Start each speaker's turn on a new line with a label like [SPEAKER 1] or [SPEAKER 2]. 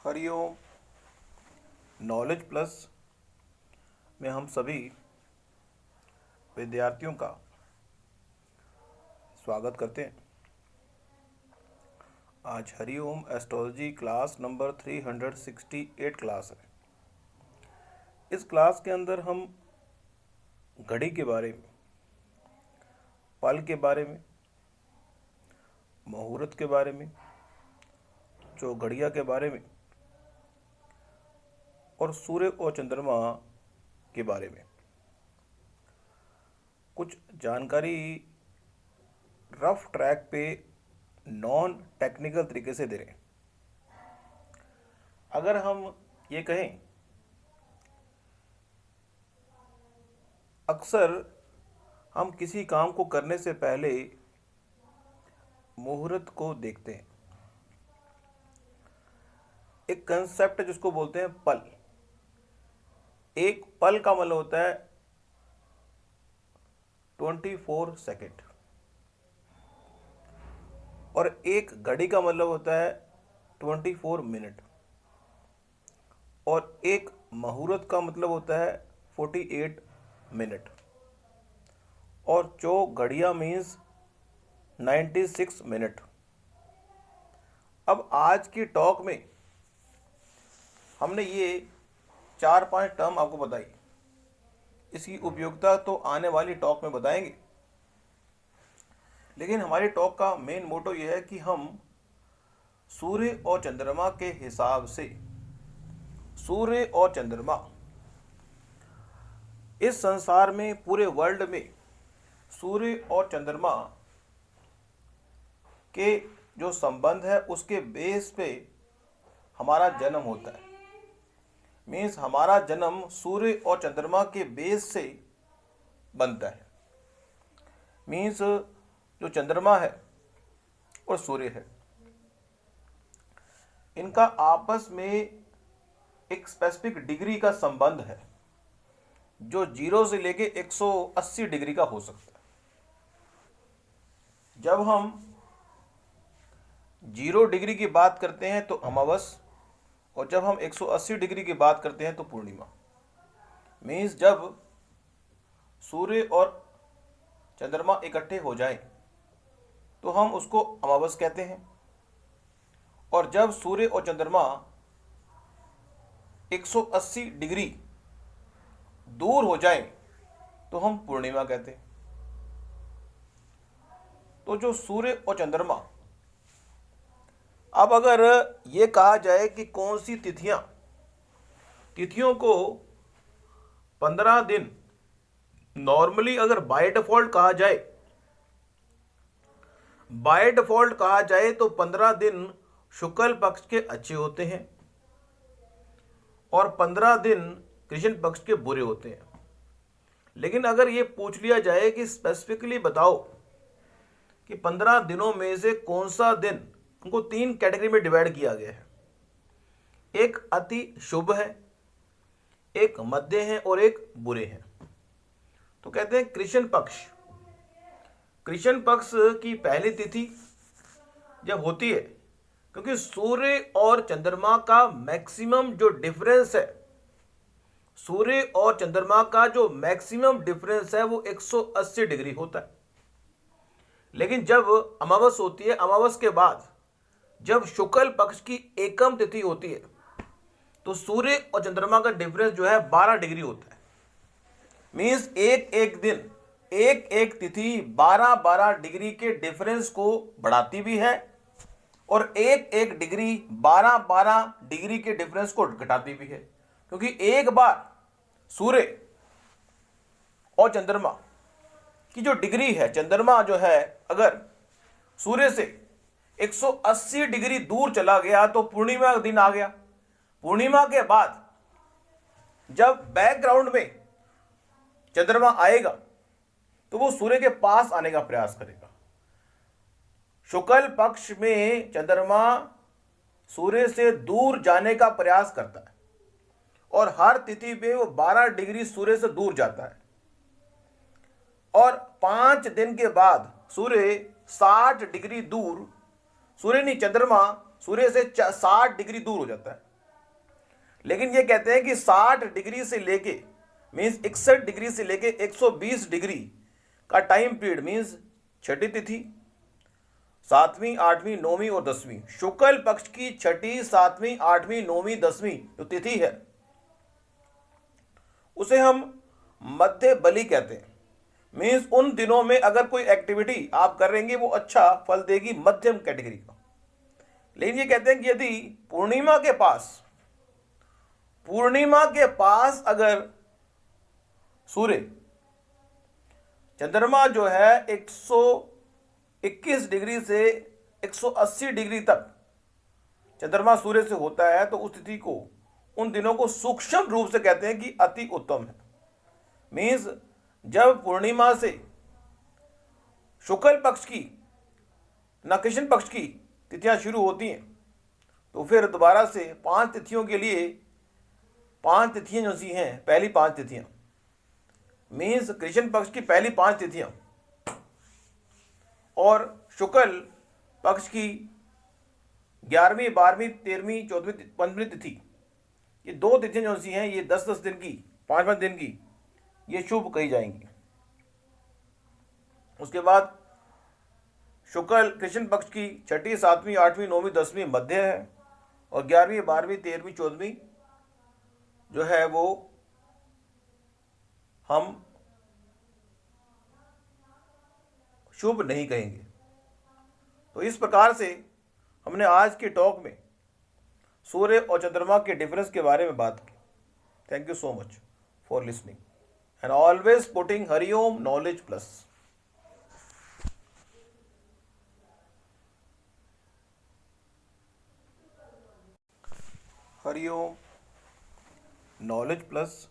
[SPEAKER 1] Hariom. Knowledge plus में हम सभी विद्यार्थियों का स्वागत करते हैं। आज Hariom astrology class number 368 class है। इस क्लास के अंदर हम घड़ी के बारे में, पल के बारे में, मुहूर्त के बारे में, चौघड़िया के बारे में और सूर्य और चंद्रमा के बारे में कुछ जानकारी रफ ट्रैक पे नॉन टेक्निकल तरीके से दे रहे हैं। अगर हम ये कहें, अक्सर हम किसी काम को करने से पहले मुहूर्त को देखते हैं। एक कंसेप्ट है जिसको बोलते हैं पल। एक पल का मतलब होता है 24 सेकेंड और एक घड़ी का मतलब होता है 24 मिनट और एक मुहूर्त का मतलब होता है 48 मिनट और चौघड़िया मीन्स 96 मिनट। अब आज की टॉक में हमने ये 4-5 टर्म आपको बताई। इसकी उपयोगिता तो आने वाली टॉक में बताएंगे, लेकिन हमारी टॉक का मेन मोटो यह है कि हम सूर्य और चंद्रमा के हिसाब से, सूर्य और चंद्रमा इस संसार में, पूरे वर्ल्ड में सूर्य और चंद्रमा के जो संबंध है उसके बेस पे हमारा जन्म होता है। मीन्स हमारा जन्म सूर्य और चंद्रमा के बेस से बनता है। मीन्स जो चंद्रमा है और सूर्य है, इनका आपस में एक स्पेसिफिक डिग्री का संबंध है जो 0 से लेके 180 डिग्री का हो सकता है। जब हम 0 डिग्री की बात करते हैं तो अमावस, और जब हम 180 डिग्री की बात करते हैं तो पूर्णिमा। मीन्स जब सूर्य और चंद्रमा इकट्ठे हो जाएं तो हम उसको अमावस कहते हैं, और जब सूर्य और चंद्रमा 180 डिग्री दूर हो जाएं तो हम पूर्णिमा कहते हैं। तो जो सूर्य और चंद्रमा, अब अगर ये कहा जाए कि कौन सी तिथियों को 15 दिन नॉर्मली, अगर बाय डिफॉल्ट कहा जाए तो 15 दिन शुक्ल पक्ष के अच्छे होते हैं और 15 दिन कृष्ण पक्ष के बुरे होते हैं। लेकिन अगर ये पूछ लिया जाए कि स्पेसिफिकली बताओ कि 15 दिनों में से कौन सा दिन, उनको 3 कैटेगरी में डिवाइड किया गया है। एक अति शुभ है, एक मध्य है और एक बुरे हैं। तो कहते हैं कृष्ण पक्ष की पहली तिथि जब होती है, क्योंकि सूर्य और चंद्रमा का मैक्सिमम जो डिफरेंस है, सूर्य और चंद्रमा का जो मैक्सिमम डिफरेंस है वो 180 डिग्री होता है। लेकिन जब अमावस होती है, अमावस के बाद जब शुक्ल पक्ष की एकम तिथि होती है तो सूर्य और चंद्रमा का डिफरेंस जो है 12 डिग्री होता है। मीन्स एक दिन, एक तिथि 12 डिग्री के डिफरेंस को बढ़ाती भी है और एक डिग्री 12 डिग्री के डिफरेंस को घटाती भी है। क्योंकि एक बार सूर्य और चंद्रमा की जो डिग्री है, चंद्रमा जो है अगर सूर्य से 180 डिग्री दूर चला गया तो पूर्णिमा का दिन आ गया। पूर्णिमा के बाद जब बैकग्राउंड में चंद्रमा आएगा तो वो सूर्य के पास आने का प्रयास करेगा। शुक्ल पक्ष में चंद्रमा सूर्य से दूर जाने का प्रयास करता है और हर तिथि पे वो 12 डिग्री सूर्य से दूर जाता है और 5 दिन के बाद सूर्य 60 डिग्री दूर, चंद्रमा सूर्य से 60 डिग्री दूर हो जाता है। लेकिन ये कहते हैं कि 60 डिग्री से लेके मीन्स 61 डिग्री से लेके 120 डिग्री का टाइम पीरियड मीन्स छठी तिथि, सातवीं, आठवीं, नौवीं और 10वीं, शुक्ल पक्ष की छठी, सातवीं, आठवीं, नौवीं, 10वीं जो तिथि है उसे हम मध्य बलि कहते हैं। मीन्स उन दिनों में अगर कोई एक्टिविटी आप करेंगे वो अच्छा फल देगी, मध्यम कैटेगरी का। लेकिन ये कहते हैं कि यदि पूर्णिमा के पास अगर सूर्य चंद्रमा जो है 121 डिग्री से 180 डिग्री तक चंद्रमा सूर्य से होता है तो उस तिथि को, उन दिनों को सूक्ष्म रूप से कहते हैं कि अति उत्तम है। मीन्स जब पूर्णिमा से शुक्ल पक्ष की न कृष्ण पक्ष की तिथियां शुरू होती हैं तो फिर दोबारा से 5 तिथियों के लिए 5 तिथियां जो सी हैं, पहली 5 तिथियां मीन्स कृष्ण पक्ष की पहली 5 तिथियां और शुक्ल पक्ष की 11वीं, 12वीं, 13वीं, 14वीं, 15वीं तिथि, ये 2 तिथियां जो सी हैं ये 10-10 दिन की, 5-5 दिन की, ये शुभ कही जाएंगी। उसके बाद शुक्ल कृष्ण पक्ष की छठी, सातवीं, आठवीं, नौवीं, 10वीं मध्य है और 11वीं, 12वीं, 13वीं, 14वीं जो है वो हम शुभ नहीं कहेंगे। तो इस प्रकार से हमने आज के टॉक में सूर्य और चंद्रमा के डिफरेंस के बारे में बात की। Thank you so much for listening and always putting Hariom knowledge plus. Hariom knowledge plus